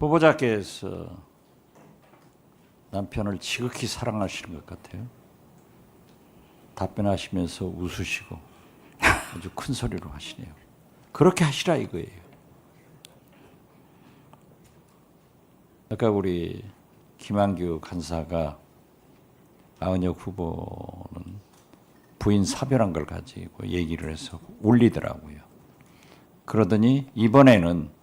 후보자께서 남편을 지극히 사랑하시는 것 같아요. 답변하시면서 웃으시고 아주 큰 소리로 하시네요. 그렇게 하시라 이거예요. 아까 우리 김한규 간사가 아은혁 후보는 부인 사별한 걸 가지고 얘기를 해서 울리더라고요. 그러더니 이번에는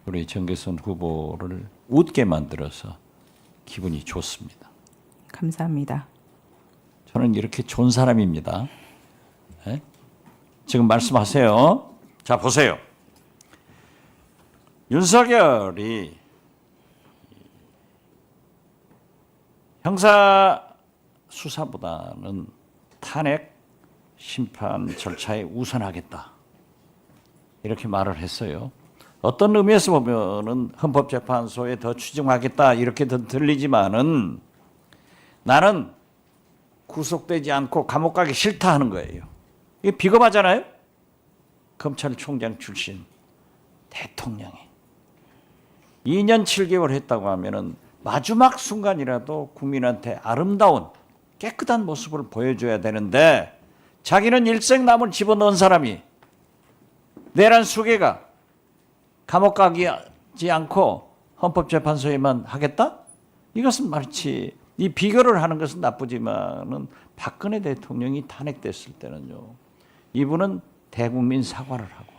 우리 정계선 후보를 웃게 만들어서 기분이 좋습니다. 감사합니다. 저는 이렇게 좋은 사람입니다. 네? 지금 말씀하세요. 자, 보세요. 윤석열이 형사 수사보다는 탄핵 심판 절차에 우선하겠다. 이렇게 말을 했어요. 어떤 의미에서 보면은 헌법재판소에 더 추진하겠다 이렇게 더 들리지만은 나는 구속되지 않고 감옥 가기 싫다 하는 거예요. 이게 비겁하잖아요. 검찰총장 출신 대통령이 2년 7개월 했다고 하면은 마지막 순간이라도 국민한테 아름다운 깨끗한 모습을 보여줘야 되는데 자기는 일생남을 집어넣은 사람이 내란 수개가 감옥 가지 않고 헌법재판소에만 하겠다? 이것은 마치 이 비교를 하는 것은 나쁘지만은 박근혜 대통령이 탄핵됐을 때는요. 이분은 대국민 사과를 하고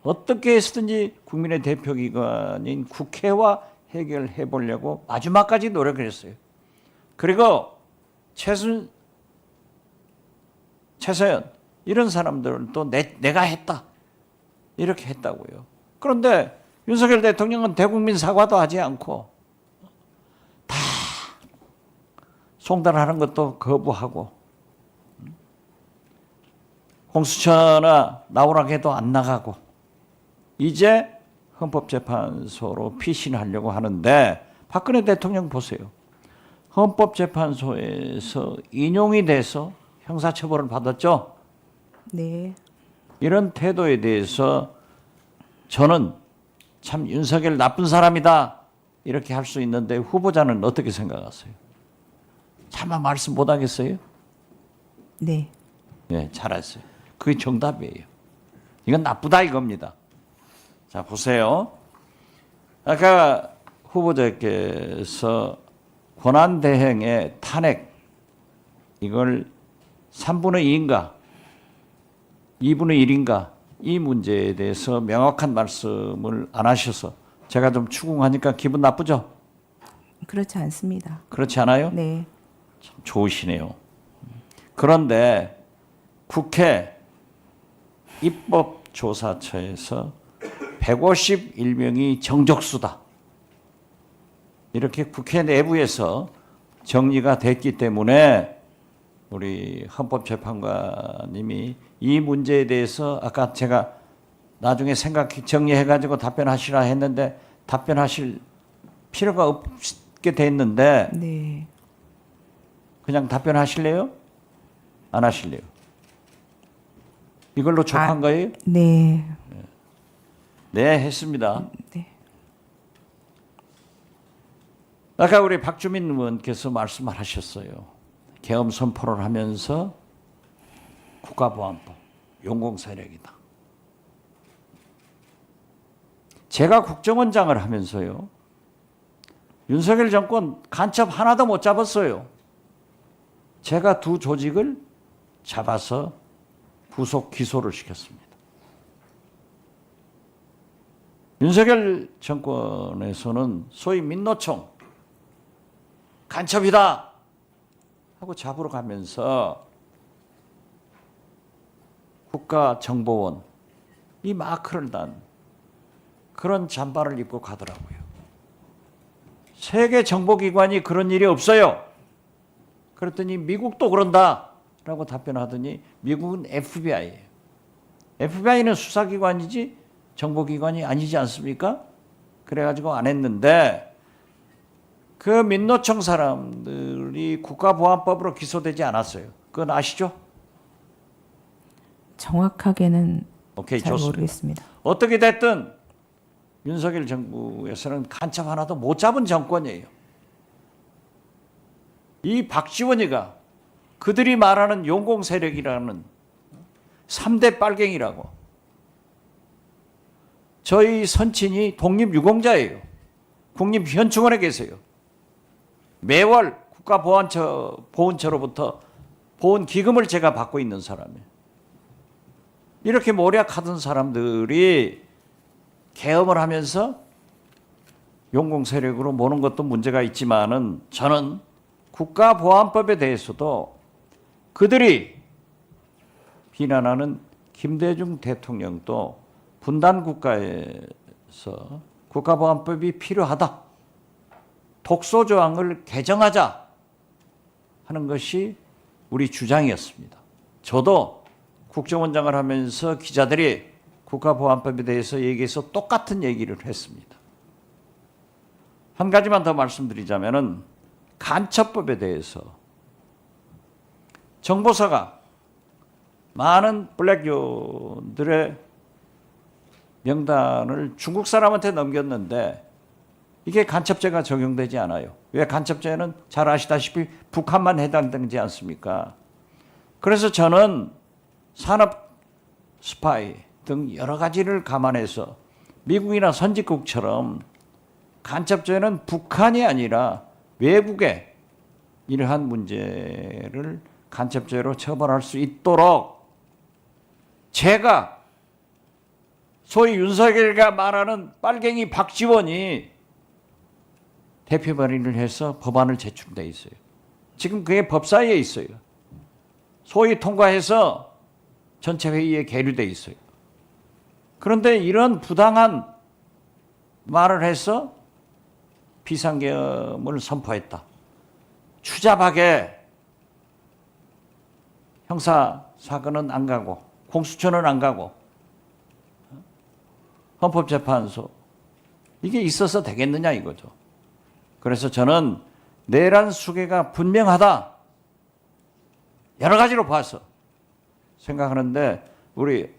어떻게 해서든지 국민의 대표기관인 국회와 해결해 보려고 마지막까지 노력을 했어요. 그리고 최서연 이런 사람들도 내가 했다. 이렇게 했다고요. 그런데 윤석열 대통령은 대국민 사과도 하지 않고 다 송달하는 것도 거부하고 공수처나 나오라고 해도 안 나가고 이제 헌법재판소로 피신하려고 하는데 박근혜 대통령 보세요. 헌법재판소에서 인용이 돼서 형사처벌을 받았죠. 네. 이런 태도에 대해서 저는 참 윤석열 나쁜 사람이다 이렇게 할 수 있는데 후보자는 어떻게 생각하세요? 차마 말씀 못 하겠어요? 네. 네, 잘했어요. 그게 정답이에요. 이건 나쁘다 이겁니다. 자, 보세요. 아까 후보자께서 권한대행의 탄핵 이걸 3분의 2인가 2분의 1인가 이 문제에 대해서 명확한 말씀을 안 하셔서 제가 좀 추궁하니까 기분 나쁘죠? 그렇지 않습니다. 그렇지 않아요? 네. 참 좋으시네요. 그런데 국회 입법조사처에서 151명이 정적수다. 이렇게 국회 내부에서 정리가 됐기 때문에 우리 헌법재판관님이 이 문제에 대해서 아까 제가 나중에 정리해가지고 답변하시라 했는데 답변하실 필요가 없게 됐는데 네. 그냥 답변하실래요? 안 하실래요? 이걸로 족한 거예요? 네. 네, 했습니다. 네. 아까 우리 박주민 의원께서 말씀을 하셨어요. 계엄 선포를 하면서 국가보안법, 용공세력이다. 제가 국정원장을 하면서요. 윤석열 정권 간첩 하나도 못 잡았어요. 제가 두 조직을 잡아서 구속 기소를 시켰습니다. 윤석열 정권에서는 소위 민노총 간첩이다 하고 잡으러 가면서 국가정보원 이 마크를 단 그런 잠바를 입고 가더라고요. 세계 정보기관이 그런 일이 없어요. 그랬더니 미국도 그런다라고 답변하더니 미국은 FBI예요. FBI는 수사기관이지 정보기관이 아니지 않습니까? 그래가지고 안 했는데 그 민노총 사람들이 국가보안법으로 기소되지 않았어요. 그건 아시죠? 정확하게는 오케이, 잘 좋습니다. 모르겠습니다. 어떻게 됐든 윤석열 정부에서는 간첩 하나도 못 잡은 정권이에요. 이 박지원이가 그들이 말하는 용공 세력이라는 3대 빨갱이라고. 저희 선친이 독립유공자예요. 국립현충원에 계세요. 매월 국가보훈처로부터 보훈기금을 제가 받고 있는 사람이에요. 이렇게 모략하던 사람들이 계엄을 하면서 용공세력으로 모는 것도 문제가 있지만은 저는 국가보안법에 대해서도 그들이 비난하는 김대중 대통령도 분단 국가에서 국가보안법이 필요하다. 독소조항을 개정하자 하는 것이 우리 주장이었습니다. 저도 국정원장을 하면서 기자들이 국가보안법에 대해서 얘기해서 똑같은 얘기를 했습니다. 한 가지만 더 말씀드리자면은 간첩법에 대해서 정보사가 많은 블랙요들의 명단을 중국 사람한테 넘겼는데 이게 간첩죄가 적용되지 않아요. 왜? 간첩죄는 잘 아시다시피 북한만 해당되지 않습니까? 그래서 저는 산업 스파이 등 여러 가지를 감안해서 미국이나 선진국처럼 간첩죄는 북한이 아니라 외국에 이러한 문제를 간첩죄로 처벌할 수 있도록 제가 소위 윤석열이가 말하는 빨갱이 박지원이 대표 발의를 해서 법안을 제출돼 있어요. 지금 그게 법사위에 있어요. 소위 통과해서 전체 회의에 계류돼 있어요. 그런데 이런 부당한 말을 해서 비상계엄을 선포했다. 추잡하게 형사사건은 안 가고 공수처는 안 가고 헌법재판소 이게 있어서 되겠느냐 이거죠. 그래서 저는 내란 수괴가 분명하다. 여러 가지로 봐서 생각하는데 우리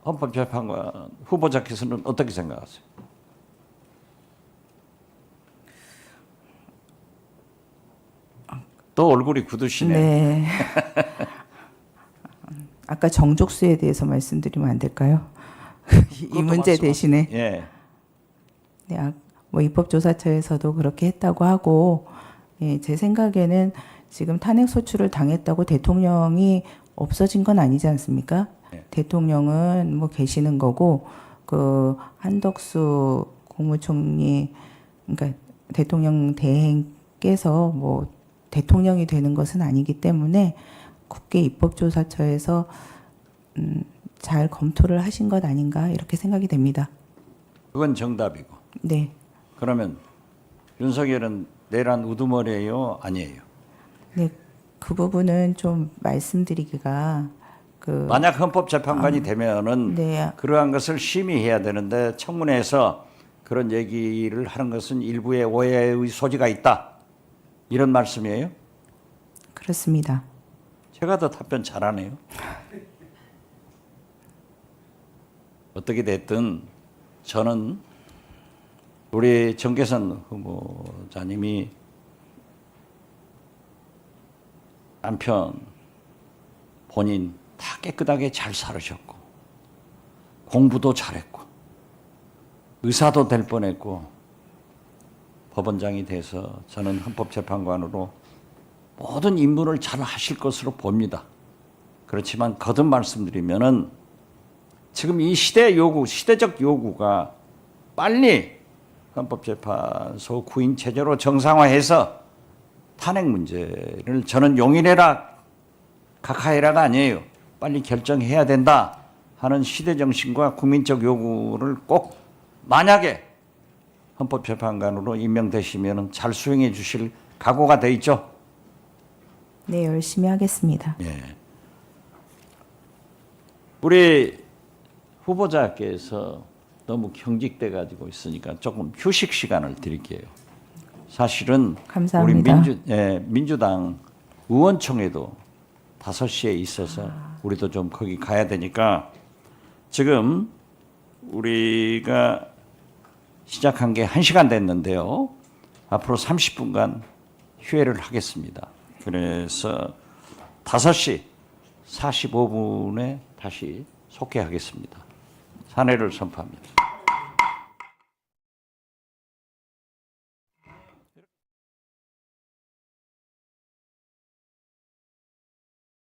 헌법재판관 후보자께서는 어떻게 생각하세요? 또 얼굴이 굳으시네. 네. 아까 정족수에 대해서 말씀드리면 안 될까요? 이 문제 대신에. 예. 네, 뭐 입법조사처에서도 그렇게 했다고 하고, 예, 제 생각에는 지금 탄핵 소추를 당했다고 대통령이 없어진 건 아니지 않습니까? 네. 대통령은 뭐 계시는 거고, 그 한덕수 국무총리, 그러니까 대통령 대행께서 뭐 대통령이 되는 것은 아니기 때문에 국회 입법조사처에서 잘 검토를 하신 것 아닌가 이렇게 생각이 됩니다. 그건 정답이고. 네. 그러면 윤석열은 내란 우두머리예요? 아니에요? 네, 그 부분은 좀 말씀드리기가 만약 헌법재판관이 되면은 네. 그러한 것을 심의해야 되는데 청문회에서 그런 얘기를 하는 것은 일부의 오해의 소지가 있다. 이런 말씀이에요? 그렇습니다. 제가 더 답변 잘하네요. 어떻게 됐든 저는 우리 정계선 후보자님이 남편 본인 다 깨끗하게 잘 살으셨고 공부도 잘했고 의사도 될 뻔했고 법원장이 돼서 저는 헌법재판관으로 모든 임무를 잘 하실 것으로 봅니다. 그렇지만 거듭 말씀드리면은 지금 이 시대적 요구가 빨리 헌법재판소 구인 체제로 정상화해서 탄핵 문제를 저는 용인해라 각하해라가 아니에요. 빨리 결정해야 된다 하는 시대 정신과 국민적 요구를 꼭 만약에 헌법재판관으로 임명되시면 잘 수행해 주실 각오가 돼 있죠? 네, 열심히 하겠습니다. 예. 우리 후보자께서 너무 경직돼 가지고 있으니까 조금 휴식 시간을 드릴게요. 사실은 감사합니다. 우리 민주당 의원총회도 5시에 있어서 우리도 좀 거기 가야 되니까 지금 우리가 시작한 게 1시간 됐는데요. 앞으로 30분간 휴회를 하겠습니다. 그래서 5시 45분에 다시 속회하겠습니다. 산회를 선포합니다.